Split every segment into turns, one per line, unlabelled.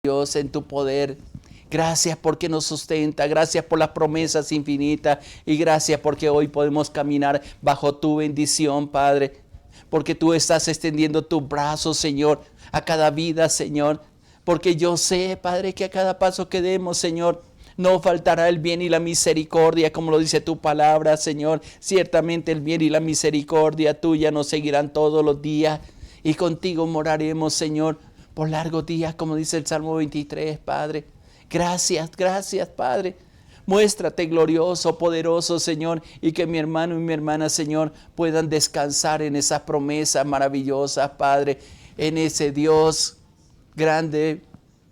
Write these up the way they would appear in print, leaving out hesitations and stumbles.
Dios, en tu poder. Gracias porque nos sustenta, gracias por las promesas infinitas y gracias porque hoy podemos caminar bajo tu bendición, Padre. Porque tú estás extendiendo tus brazos, Señor, a cada vida, Señor. Porque yo sé, Padre, que a cada paso que demos, Señor, no faltará el bien y la misericordia, como lo dice tu palabra, Señor. Ciertamente el bien y la misericordia tuya nos seguirán todos los días y contigo moraremos, Señor, por largos días, como dice el Salmo 23, Padre. Gracias, gracias, Padre. Muéstrate glorioso, poderoso, Señor, y que mi hermano y mi hermana, Señor, puedan descansar en esas promesas maravillosas, Padre, en ese Dios grande,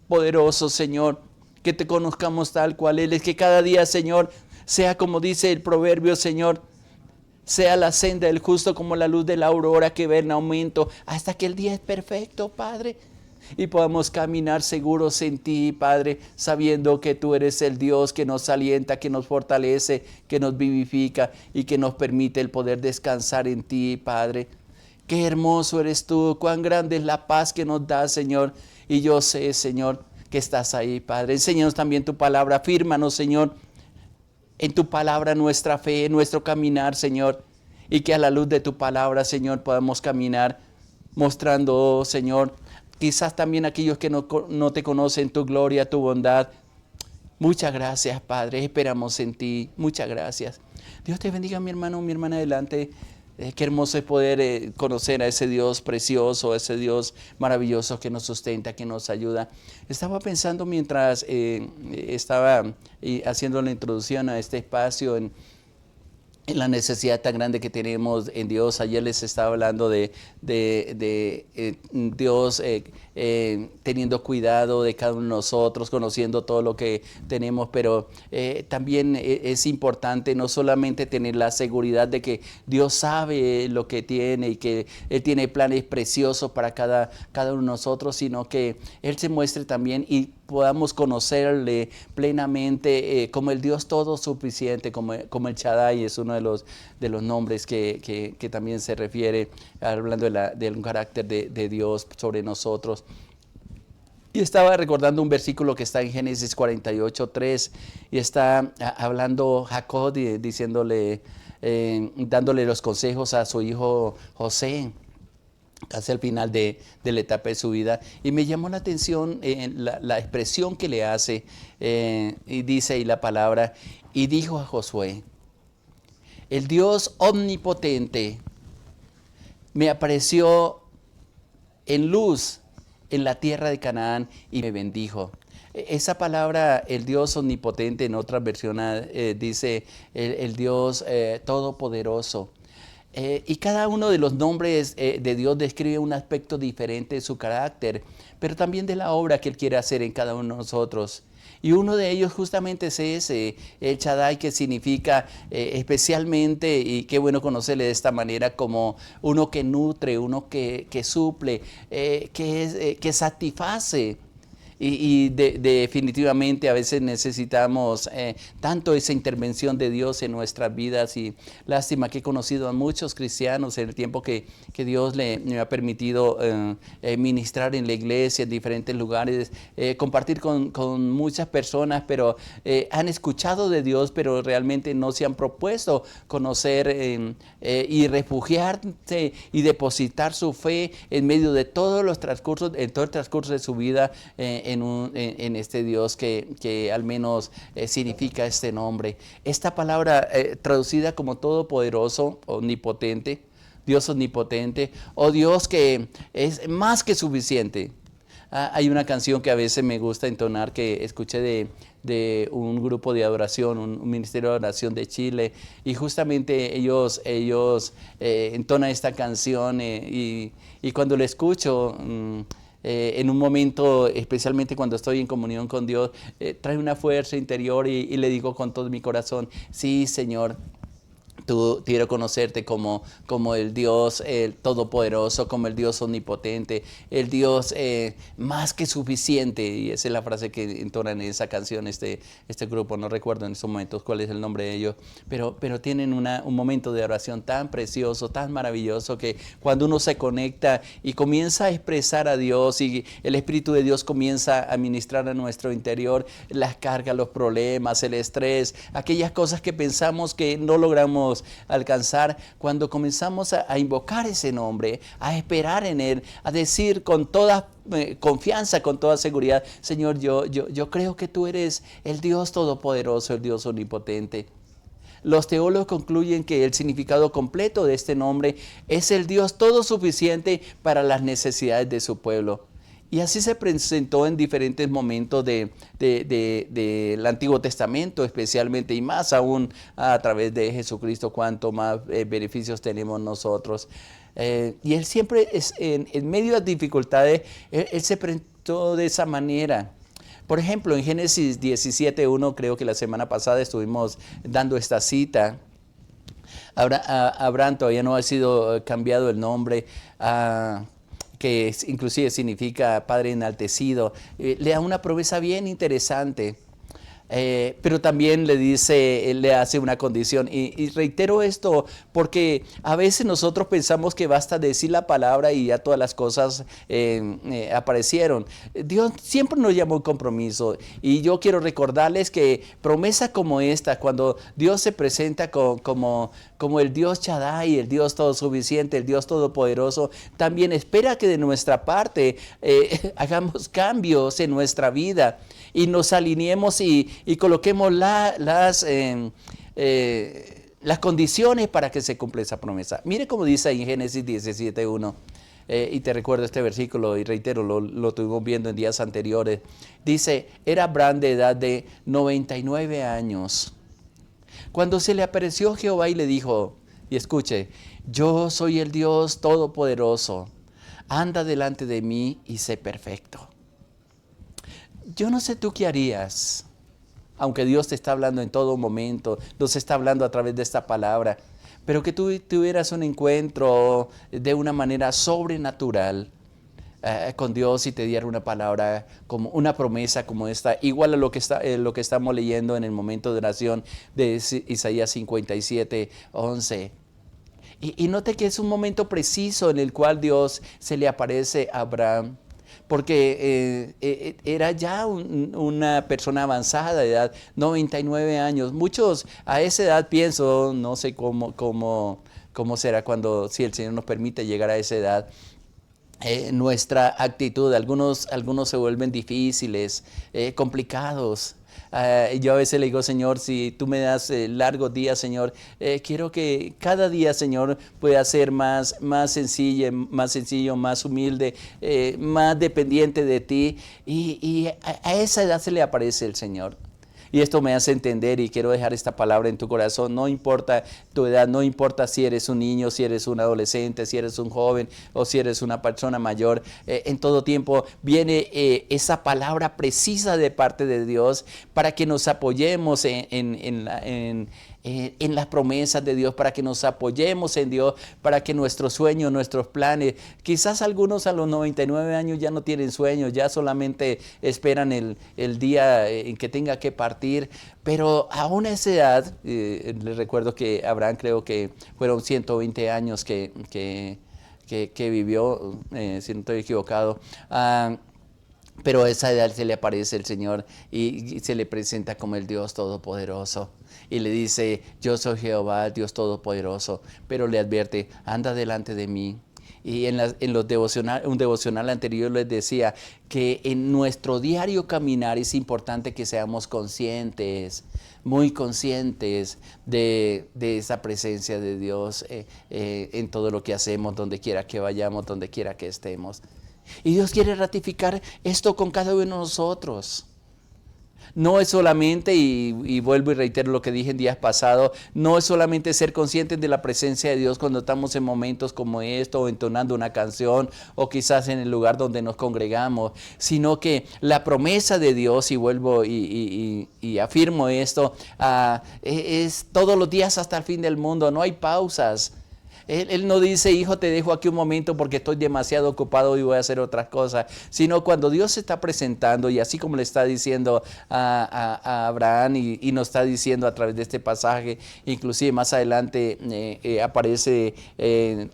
poderoso, Señor, que te conozcamos tal cual Él es, que cada día, Señor, sea como dice el proverbio, Señor, sea la senda del justo como la luz de la aurora que va en aumento, hasta que el día es perfecto, Padre. Y podamos caminar seguros en ti, Padre, sabiendo que tú eres el Dios que nos alienta, que nos fortalece, que nos vivifica y que nos permite el poder descansar en ti, Padre. Qué hermoso eres tú, cuán grande es la paz que nos da, Señor. Y yo sé, Señor, que estás ahí, Padre. Enséñanos también tu palabra, fírmanos, Señor, en tu palabra nuestra fe, nuestro caminar, Señor. Y que a la luz de tu palabra, Señor, podamos caminar mostrando, Señor, quizás también aquellos que no te conocen tu gloria, tu bondad. Muchas gracias, Padre. Esperamos en ti. Muchas gracias. Dios te bendiga, mi hermano, mi hermana, adelante. Qué hermoso es poder conocer a ese Dios precioso, a ese Dios maravilloso que nos sustenta, que nos ayuda. Estaba pensando mientras estaba haciendo la introducción a este espacio en la necesidad tan grande que tenemos en Dios. Ayer les estaba hablando de Dios teniendo cuidado de cada uno de nosotros, conociendo todo lo que tenemos, pero también es importante no solamente tener la seguridad de que Dios sabe lo que tiene y que Él tiene planes preciosos para cada uno de nosotros, sino que Él se muestre también y podamos conocerle plenamente como el Dios todo suficiente, como el Shaddai es uno de los nombres que también se refiere, hablando del carácter de Dios sobre nosotros. Y estaba recordando un versículo que está en Génesis 48:3 y está hablando Jacob diciéndole, dándole los consejos a su hijo José, casi al final de la etapa de su vida, y me llamó la atención la expresión que le hace, y dice ahí la palabra, y dijo a Josué, el Dios omnipotente me apareció en luz en la tierra de Canaán y me bendijo. Esa palabra, el Dios omnipotente, en otra versión dice el Dios todopoderoso. Y cada uno de los nombres de Dios describe un aspecto diferente de su carácter, pero también de la obra que Él quiere hacer en cada uno de nosotros. Y uno de ellos justamente es ese, el Shaddai, que significa especialmente, y qué bueno conocerle de esta manera, como uno que nutre, uno que suple, que satisface. Y definitivamente a veces necesitamos tanto esa intervención de Dios en nuestras vidas, y lástima que he conocido a muchos cristianos en el tiempo que Dios me ha permitido ministrar en la iglesia, en diferentes lugares, compartir con muchas personas, pero han escuchado de Dios, pero realmente no se han propuesto conocer y refugiarse y depositar su fe en medio de todos los transcursos, en todo el transcurso de su vida, en este Dios que al menos significa este nombre. Esta palabra traducida como todopoderoso, omnipotente, Dios omnipotente, o Dios que es más que suficiente. Hay una canción que a veces me gusta entonar, que escuché de un grupo de adoración, un ministerio de adoración de Chile, y justamente ellos entonan esta canción, y cuando la escucho, en un momento, especialmente cuando estoy en comunión con Dios, trae una fuerza interior, y le digo con todo mi corazón, sí, Señor, Tú quiero conocerte como el Dios el todopoderoso, como el Dios omnipotente, el Dios más que suficiente. Y esa es la frase que entonan en esa canción este grupo. No recuerdo en estos momentos cuál es el nombre de ellos, pero tienen un momento de oración tan precioso, tan maravilloso, que cuando uno se conecta y comienza a expresar a Dios y el Espíritu de Dios comienza a ministrar a nuestro interior las cargas, los problemas, el estrés, aquellas cosas que pensamos que no logramos alcanzar, cuando comenzamos a invocar ese nombre, a esperar en Él, a decir con toda confianza, con toda seguridad: Señor, yo creo que tú eres el Dios todopoderoso, el Dios omnipotente. Los teólogos concluyen que el significado completo de este nombre es el Dios todo suficiente para las necesidades de su pueblo. Y así se presentó en diferentes momentos del Antiguo Testamento, especialmente, y más aún a través de Jesucristo, cuanto más beneficios tenemos nosotros. Y Él siempre, en medio de las dificultades, Él se presentó de esa manera. Por ejemplo, en Génesis 17:1, creo que la semana pasada estuvimos dando esta cita. Abraham todavía no ha sido cambiado el nombre, que inclusive significa Padre enaltecido. Le da una promesa bien interesante. Pero también le dice, le hace una condición. Y reitero esto porque a veces nosotros pensamos que basta decir la palabra y ya todas las cosas aparecieron. Dios siempre nos llamó un compromiso. Y yo quiero recordarles que promesa como esta, cuando Dios se presenta como el Dios Shaddai, el Dios todo suficiente, el Dios todopoderoso, también espera que de nuestra parte hagamos cambios en nuestra vida y nos alineemos y coloquemos las condiciones para que se cumpla esa promesa. Mire cómo dice ahí en Génesis 17:1. Y te recuerdo este versículo y reitero, lo estuvimos viendo en días anteriores. Dice: era Abraham de edad de 99 años cuando se le apareció Jehová y le dijo, y escuche: yo soy el Dios todopoderoso, anda delante de mí y sé perfecto. Yo no sé tú qué harías, aunque Dios te está hablando en todo momento, nos está hablando a través de esta palabra, pero que tú tuvieras un encuentro de una manera sobrenatural con Dios y te diera una palabra, como una promesa como esta, igual a lo que estamos leyendo en el momento de oración de Isaías 57:11. Y note que es un momento preciso en el cual Dios se le aparece a Abraham, porque era ya una persona avanzada de edad, 99 años. Muchos a esa edad pienso, no sé cómo será si el Señor nos permite llegar a esa edad. Nuestra actitud, algunos se vuelven difíciles, complicados. Yo a veces le digo: Señor, si tú me das largos días, Señor, quiero que cada día, Señor, pueda ser más sencillo, más humilde, más dependiente de ti. Y a esa edad se le aparece el Señor. Y esto me hace entender, y quiero dejar esta palabra en tu corazón: no importa tu edad, no importa si eres un niño, si eres un adolescente, si eres un joven o si eres una persona mayor, en todo tiempo viene esa palabra precisa de parte de Dios para que nos apoyemos en las promesas de Dios, para que nos apoyemos en Dios, para que nuestros sueños, nuestros planes, quizás algunos a los 99 años ya no tienen sueños, ya solamente esperan el día en que tenga que partir, pero aún a esa edad, les recuerdo que Abraham, creo que fueron 120 años que vivió, si no estoy equivocado. Pero a esa edad se le aparece el Señor y se le presenta como el Dios Todopoderoso. Y le dice: yo soy Jehová, Dios Todopoderoso. Pero le advierte: anda delante de mí. Y en un devocional anterior les decía que en nuestro diario caminar es importante que seamos conscientes, muy conscientes de esa presencia de Dios en todo lo que hacemos, donde quiera que vayamos, donde quiera que estemos. Y Dios quiere ratificar esto con cada uno de nosotros. No es solamente, y vuelvo y reitero lo que dije en días pasados, no es solamente ser conscientes de la presencia de Dios cuando estamos en momentos como esto, o entonando una canción, o quizás en el lugar donde nos congregamos, sino que la promesa de Dios, y vuelvo y afirmo esto, es todos los días hasta el fin del mundo, no hay pausas. Él no dice, hijo, te dejo aquí un momento porque estoy demasiado ocupado y voy a hacer otras cosas, sino cuando Dios se está presentando, y así como le está diciendo a Abraham y nos está diciendo a través de este pasaje, inclusive más adelante aparece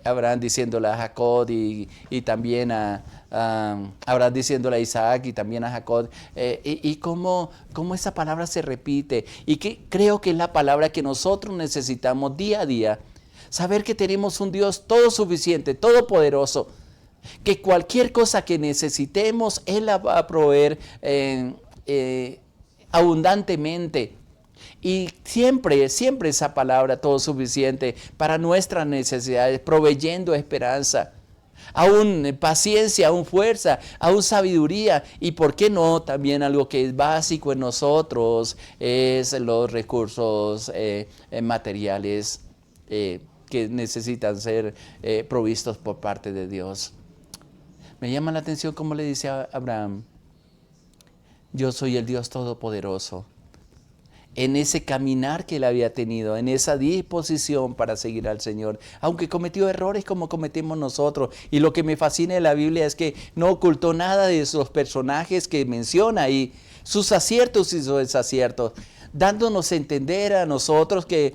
Abraham diciéndole a Jacob y también a Abraham diciéndole a Isaac y también a Jacob, y cómo esa palabra se repite, y que creo que es la palabra que nosotros necesitamos día a día. Saber que tenemos un Dios todo suficiente, todopoderoso, que cualquier cosa que necesitemos, Él la va a proveer abundantemente. Y siempre esa palabra todo suficiente para nuestras necesidades, proveyendo esperanza, aún paciencia, aún fuerza, aún sabiduría, y por qué no, también algo que es básico en nosotros es los recursos materiales que necesitan ser provistos por parte de Dios. Me llama la atención como le dice a Abraham, yo soy el Dios Todopoderoso. En ese caminar que él había tenido, en esa disposición para seguir al Señor, aunque cometió errores como cometemos nosotros. Y lo que me fascina de la Biblia es que no ocultó nada de esos personajes que menciona ahí, sus aciertos y sus desaciertos, dándonos a entender a nosotros que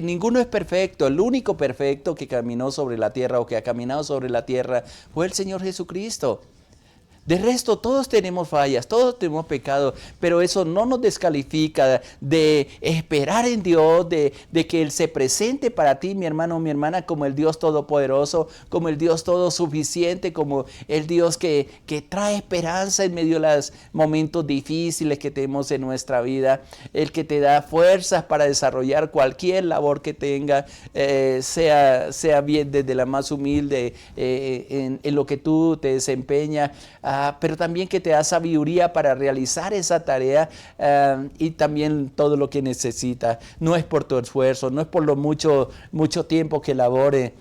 ninguno es perfecto. El único perfecto que caminó sobre la tierra o que ha caminado sobre la tierra fue el Señor Jesucristo. De resto, todos tenemos fallas, todos tenemos pecados, pero eso no nos descalifica de esperar en Dios, de que Él se presente para ti, mi hermano o mi hermana, como el Dios Todopoderoso, como el Dios todo suficiente, como el Dios que trae esperanza en medio de los momentos difíciles que tenemos en nuestra vida, el que te da fuerzas para desarrollar cualquier labor que tenga, sea bien desde la más humilde, en lo que tú te desempeñas, pero también que te da sabiduría para realizar esa tarea, y también todo lo que necesitas. No es por tu esfuerzo, no es por lo mucho tiempo que labore,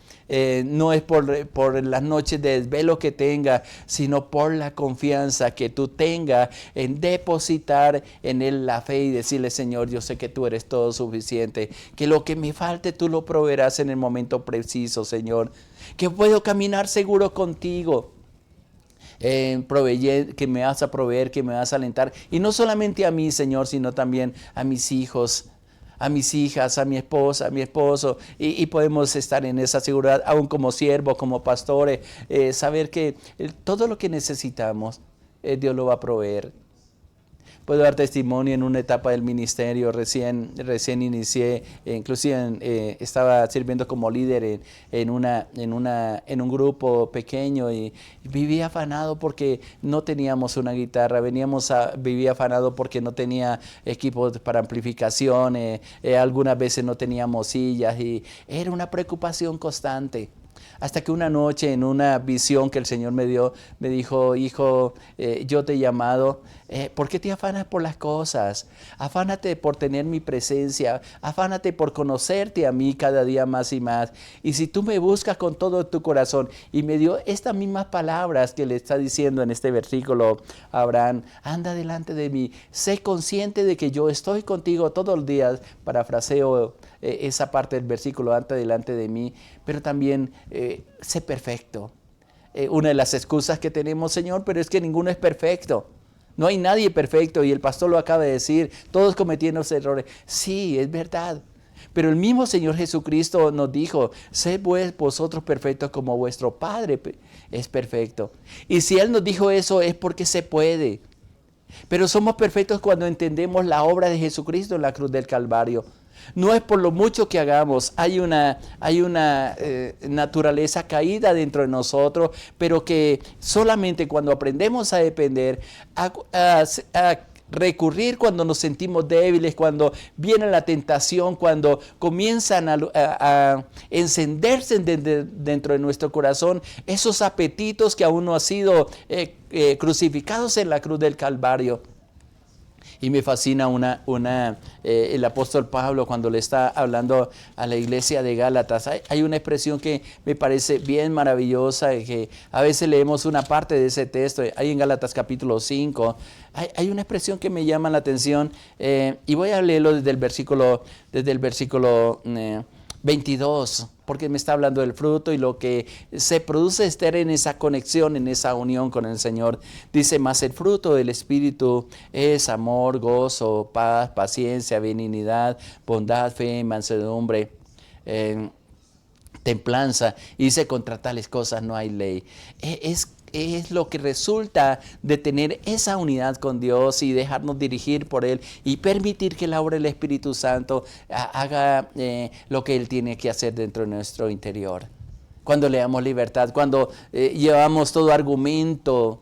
no es por las noches de desvelo que tenga, sino por la confianza que tú tengas en depositar en Él la fe y decirle, Señor, yo sé que tú eres todo suficiente, que lo que me falte tú lo proveerás en el momento preciso, Señor, que puedo caminar seguro contigo. Que me vas a proveer, que me vas a alentar, y no solamente a mí, Señor, sino también a mis hijos, a mis hijas, a mi esposa, a mi esposo, y podemos estar en esa seguridad, aún como siervos, como pastores, saber que todo lo que necesitamos, Dios lo va a proveer. Puedo dar testimonio en una etapa del ministerio, recién inicié, inclusive estaba sirviendo como líder en un grupo pequeño, y vivía afanado porque no teníamos una guitarra, vivía afanado porque no tenía equipos para amplificación, algunas veces no teníamos sillas, y era una preocupación constante. Hasta que una noche, en una visión que el Señor me dio, me dijo, hijo, yo te he llamado. ¿Por qué te afanas por las cosas? Afánate por tener mi presencia, afánate por conocerte a mí cada día más y más. Y si tú me buscas con todo tu corazón, y me dio estas mismas palabras que le está diciendo en este versículo a Abraham, anda delante de mí, sé consciente de que yo estoy contigo todos los días, parafraseo esa parte del versículo, anda delante de mí, pero también sé perfecto. Una de las excusas que tenemos, Señor, pero es que ninguno es perfecto. No hay nadie perfecto, y el pastor lo acaba de decir, todos cometiendo errores. Sí, es verdad. Pero el mismo Señor Jesucristo nos dijo, sed vosotros perfectos como vuestro Padre es perfecto. Y si Él nos dijo eso es porque se puede. Pero somos perfectos cuando entendemos la obra de Jesucristo en la cruz del Calvario. No es por lo mucho que hagamos, hay una naturaleza caída dentro de nosotros, pero que solamente cuando aprendemos a depender, a recurrir cuando nos sentimos débiles, cuando viene la tentación, cuando comienzan a encenderse dentro de nuestro corazón esos apetitos que aún no han sido crucificados en la cruz del Calvario. Y me fascina el apóstol Pablo cuando le está hablando a la iglesia de Gálatas. Hay una expresión que me parece bien maravillosa, que a veces leemos una parte de ese texto, hay en Gálatas capítulo 5. Hay una expresión que me llama la atención y voy a leerlo desde el versículo 22, porque me está hablando del fruto y lo que se produce estar en esa conexión, en esa unión con el Señor. Dice, mas el fruto del Espíritu es amor, gozo, paz, paciencia, benignidad, bondad, fe, mansedumbre, templanza. Y dice, contra tales cosas no hay ley. Es lo que resulta de tener esa unidad con Dios y dejarnos dirigir por Él y permitir que la obra del Espíritu Santo haga lo que Él tiene que hacer dentro de nuestro interior. Cuando le damos libertad, cuando llevamos todo argumento,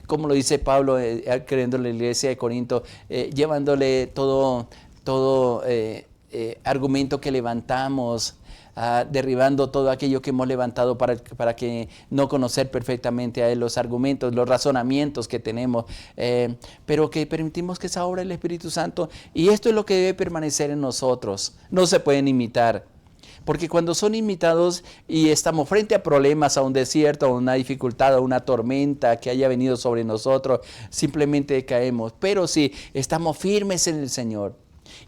como lo dice Pablo, creyendo en la iglesia de Corinto, llevándole todo argumento que levantamos, derribando todo aquello que hemos levantado para que no conocer perfectamente a Él, los argumentos, los razonamientos que tenemos, pero que permitimos que esa obra del Espíritu Santo, y esto es lo que debe permanecer en nosotros, no se pueden imitar. Porque cuando son imitados y estamos frente a problemas, a un desierto, a una dificultad, a una tormenta que haya venido sobre nosotros, simplemente caemos. Pero si estamos firmes en el Señor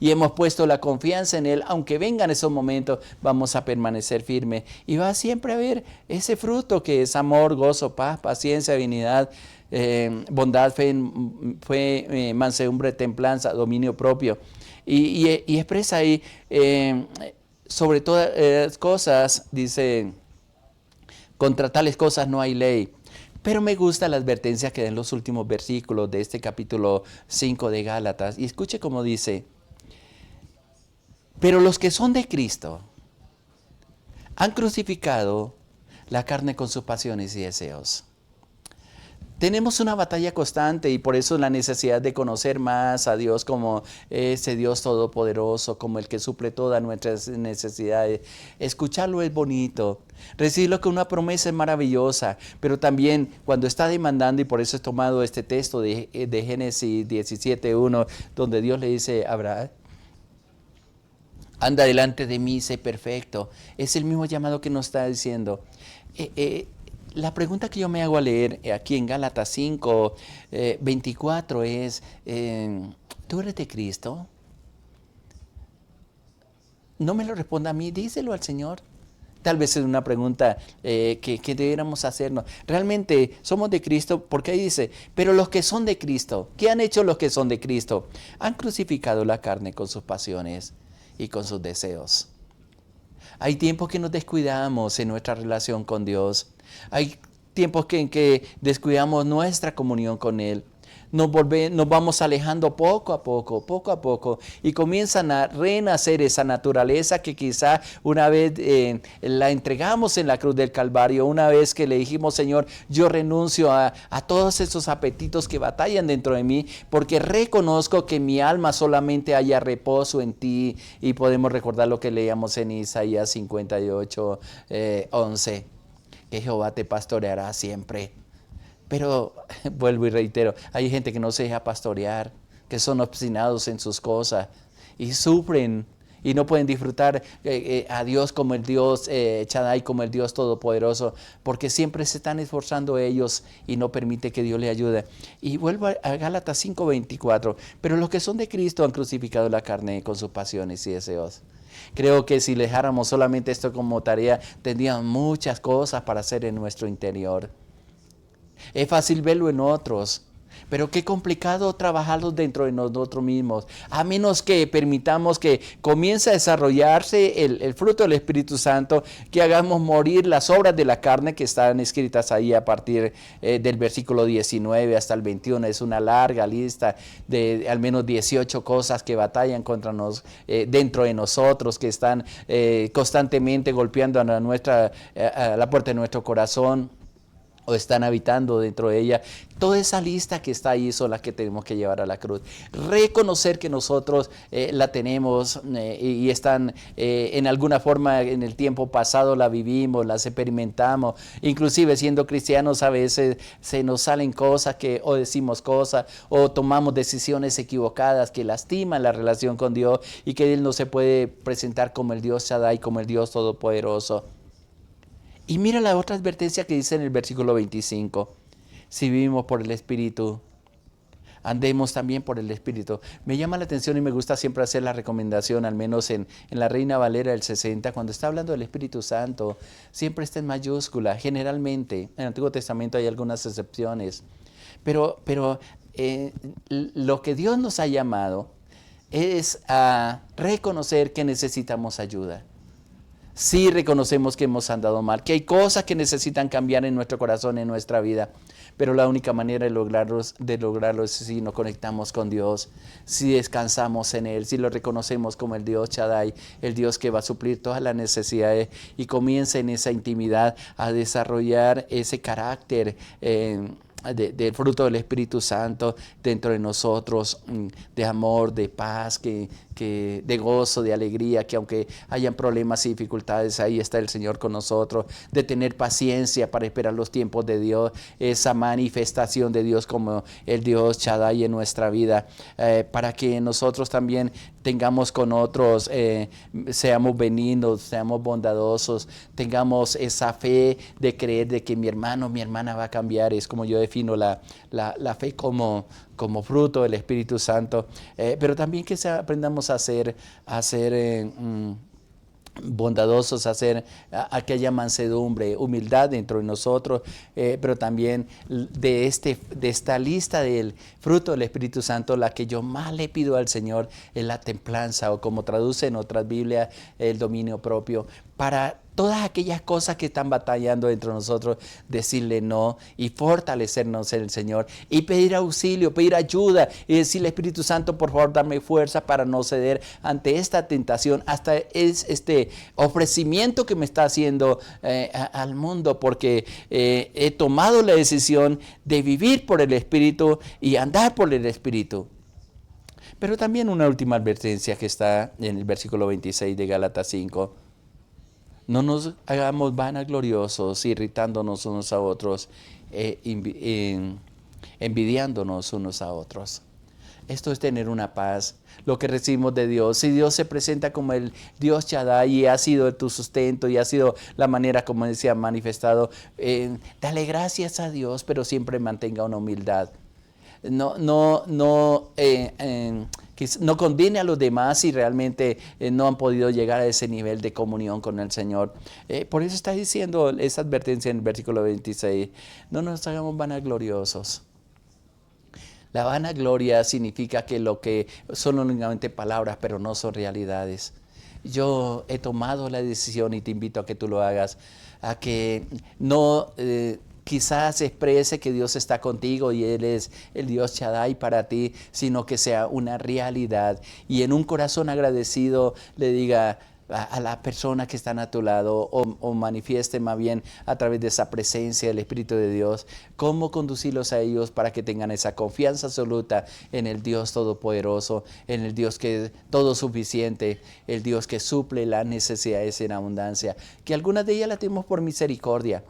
y hemos puesto la confianza en Él, aunque vengan esos momentos, vamos a permanecer firmes. Y va siempre a haber ese fruto que es amor, gozo, paz, paciencia, benignidad, bondad, fe, mansedumbre, templanza, dominio propio. Y expresa ahí, sobre todas las cosas, dice, contra tales cosas no hay ley. Pero me gusta la advertencia que dan los últimos versículos de este capítulo 5 de Gálatas. Y escuche cómo dice, pero los que son de Cristo han crucificado la carne con sus pasiones y deseos. Tenemos una batalla constante y por eso la necesidad de conocer más a Dios como ese Dios todopoderoso, como el que suple todas nuestras necesidades. Escucharlo es bonito, recibirlo con una promesa es maravillosa, pero también cuando está demandando, y por eso he tomado este texto de Génesis 17:1, donde Dios le dice a Abraham, anda delante de mí, sé perfecto. Es el mismo llamado que nos está diciendo. La pregunta que yo me hago al leer aquí en Gálatas 5, 24 es, ¿tú eres de Cristo? No me lo responda a mí, díselo al Señor. Tal vez es una pregunta que debiéramos hacernos. ¿Realmente somos de Cristo? Porque ahí dice, pero los que son de Cristo, ¿qué han hecho los que son de Cristo? Han crucificado la carne con sus pasiones y con sus deseos. Hay tiempos que nos descuidamos en nuestra relación con Dios. Hay tiempos en que descuidamos nuestra comunión con Él. Nos vamos alejando poco a poco, y comienzan a renacer esa naturaleza que quizá una vez la entregamos en la cruz del Calvario, una vez que le dijimos, Señor, yo renuncio a todos esos apetitos que batallan dentro de mí, porque reconozco que mi alma solamente haya reposo en ti. Y podemos recordar lo que leíamos en Isaías 58, 11, que Jehová te pastoreará siempre. Pero vuelvo y reitero, hay gente que no se deja pastorear, que son obstinados en sus cosas y sufren y no pueden disfrutar a Dios como el Dios Shaddai, como el Dios Todopoderoso, porque siempre se están esforzando ellos y no permite que Dios les ayude. Y vuelvo a Gálatas 5:24, pero los que son de Cristo han crucificado la carne con sus pasiones y deseos. Creo que si dejáramos solamente esto como tarea, tendríamos muchas cosas para hacer en nuestro interior. Es fácil verlo en otros, pero qué complicado trabajarlo dentro de nosotros mismos, a menos que permitamos que comience a desarrollarse el fruto del Espíritu Santo, que hagamos morir las obras de la carne que están escritas ahí a partir del versículo 19 hasta el 21. Es una larga lista de al menos 18 cosas que batallan contra dentro de nosotros, que están constantemente golpeando a la puerta de nuestro corazón. o están habitando dentro de ella. Toda esa lista que está ahí son las que tenemos que llevar a la cruz. Reconocer que nosotros la tenemos y están en alguna forma en el tiempo pasado la vivimos, las experimentamos. Inclusive siendo cristianos a veces se nos salen cosas o decimos cosas o tomamos decisiones equivocadas que lastiman la relación con Dios y que Él no se puede presentar como el Dios Shaddai, como el Dios Todopoderoso. Y mira la otra advertencia que dice en el versículo 25. Si vivimos por el Espíritu, andemos también por el Espíritu. Me llama la atención y me gusta siempre hacer la recomendación, al menos en la Reina Valera del 60, cuando está hablando del Espíritu Santo, siempre está en mayúscula, generalmente. En el Antiguo Testamento hay algunas excepciones. Pero lo que Dios nos ha llamado es a reconocer que necesitamos ayuda. Sí reconocemos que hemos andado mal, que hay cosas que necesitan cambiar en nuestro corazón, en nuestra vida, pero la única manera de lograrlo es si nos conectamos con Dios, si descansamos en Él, si lo reconocemos como el Dios Shaddai, el Dios que va a suplir todas las necesidades y comienza en esa intimidad a desarrollar ese carácter del fruto del Espíritu Santo dentro de nosotros, de amor, de paz, de gozo, de alegría, que aunque hayan problemas y dificultades, ahí está el Señor con nosotros, de tener paciencia para esperar los tiempos de Dios, esa manifestación de Dios como el Dios Shaddai en nuestra vida, para que nosotros también tengamos con otros, seamos benignos, seamos bondadosos, tengamos esa fe de creer de que mi hermano, mi hermana va a cambiar. Es como yo defino la fe como fruto del Espíritu Santo, pero también que aprendamos a ser bondadosos, a que haya mansedumbre, humildad dentro de nosotros, pero también de esta lista del fruto del Espíritu Santo, la que yo más le pido al Señor es la templanza, o como traduce en otras Biblias, el dominio propio, para todas aquellas cosas que están batallando entre nosotros, decirle no y fortalecernos en el Señor y pedir auxilio, pedir ayuda y decirle, Espíritu Santo, por favor, dame fuerza para no ceder ante esta tentación, hasta este ofrecimiento que me está haciendo al mundo, porque he tomado la decisión de vivir por el Espíritu y andar por el Espíritu. Pero también una última advertencia que está en el versículo 26 de Gálatas 5. No nos hagamos vanagloriosos, irritándonos unos a otros, envidiándonos unos a otros. Esto es tener una paz, lo que recibimos de Dios. Si Dios se presenta como el Dios Shaddai y ha sido tu sustento y ha sido la manera como decía manifestado, dale gracias a Dios, pero siempre mantenga una humildad. No condene a los demás si realmente no han podido llegar a ese nivel de comunión con el Señor. Por eso está diciendo esa advertencia en el versículo 26. No nos hagamos vanagloriosos. La vanagloria significa que lo que son únicamente palabras, pero no son realidades. Yo he tomado la decisión y te invito a que tú lo hagas, a que no quizás exprese que Dios está contigo y Él es el Dios Shaddai para ti, sino que sea una realidad. Y en un corazón agradecido le diga a la persona que está a tu lado, o manifieste más bien a través de esa presencia del Espíritu de Dios, cómo conducirlos a ellos para que tengan esa confianza absoluta en el Dios Todopoderoso, en el Dios que es todo suficiente, el Dios que suple las necesidades en abundancia, que algunas de ellas las tenemos por misericordia.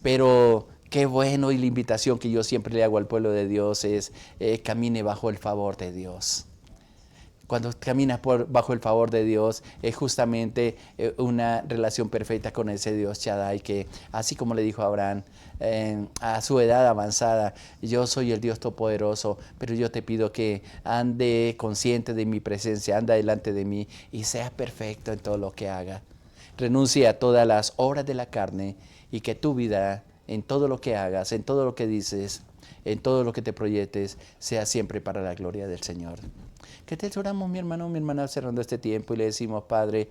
Pero qué bueno, y la invitación que yo siempre le hago al pueblo de Dios es camine bajo el favor de Dios. Cuando caminas bajo el favor de Dios es justamente una relación perfecta con ese Dios Shaddai, que así como le dijo a Abraham, a su edad avanzada, yo soy el Dios Todopoderoso, pero yo te pido que ande consciente de mi presencia, anda delante de mí y sea perfecto en todo lo que haga. Renuncie a todas las obras de la carne y que tu vida, en todo lo que hagas, en todo lo que dices, en todo lo que te proyectes, sea siempre para la gloria del Señor. Que te oramos, mi hermano, mi hermana, cerrando este tiempo y le decimos, Padre,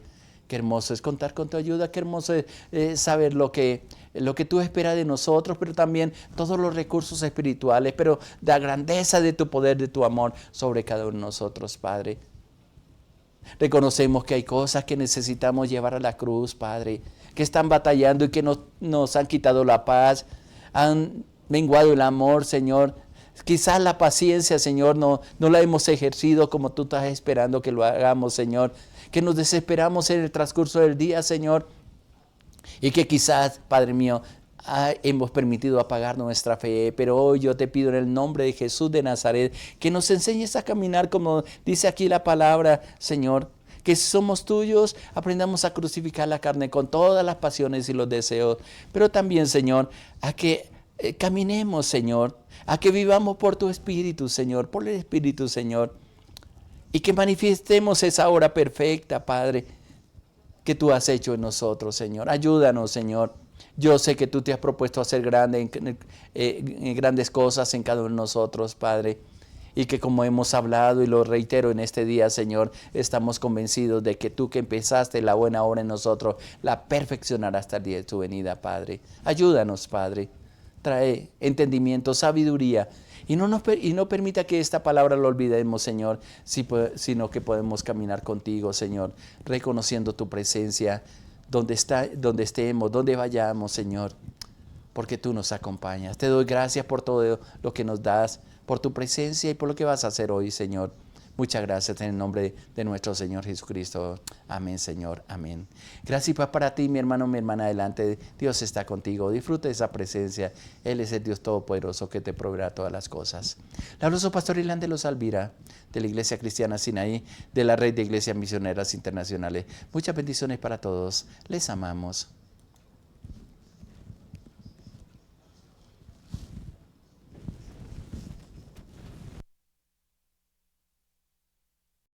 qué hermoso es contar con tu ayuda, qué hermoso es saber lo que tú esperas de nosotros, pero también todos los recursos espirituales, pero la grandeza de tu poder, de tu amor sobre cada uno de nosotros, Padre. Reconocemos que hay cosas que necesitamos llevar a la cruz, Padre, que están batallando y que nos han quitado la paz. han menguado el amor, Señor. Quizás la paciencia, Señor, no la hemos ejercido como tú estás esperando que lo hagamos, Señor. Que nos desesperamos en el transcurso del día, Señor. Y que quizás, Padre mío, hemos permitido apagar nuestra fe, pero hoy yo te pido en el nombre de Jesús de Nazaret que nos enseñes a caminar como dice aquí la palabra, Señor, que somos tuyos, aprendamos a crucificar la carne con todas las pasiones y los deseos, pero también, Señor, a que caminemos, Señor, a que vivamos por tu Espíritu, Señor, por el Espíritu, Señor, y que manifiestemos esa hora perfecta, Padre, que tú has hecho en nosotros, Señor. Ayúdanos, Señor. Yo sé que tú te has propuesto hacer grandes cosas en cada uno de nosotros, Padre. Y que como hemos hablado y lo reitero en este día, Señor, estamos convencidos de que tú que empezaste la buena obra en nosotros, la perfeccionarás hasta el día de tu venida, Padre. Ayúdanos, Padre. Trae entendimiento, sabiduría. Y no permita que esta palabra lo olvidemos, Señor, sino que podemos caminar contigo, Señor, reconociendo tu presencia donde estemos, donde vayamos, Señor, porque tú nos acompañas. Te doy gracias por todo lo que nos das, por tu presencia y por lo que vas a hacer hoy, Señor. Muchas gracias en el nombre de nuestro Señor Jesucristo. Amén, Señor. Amén. Gracias y paz para ti, mi hermano, mi hermana, adelante. Dios está contigo. Disfruta de esa presencia. Él es el Dios Todopoderoso que te proveerá todas las cosas. Le habló su pastor Irlán de los Alvira, de la Iglesia Cristiana Sinaí, de la Red de Iglesias Misioneras Internacionales. Muchas bendiciones para todos. Les amamos.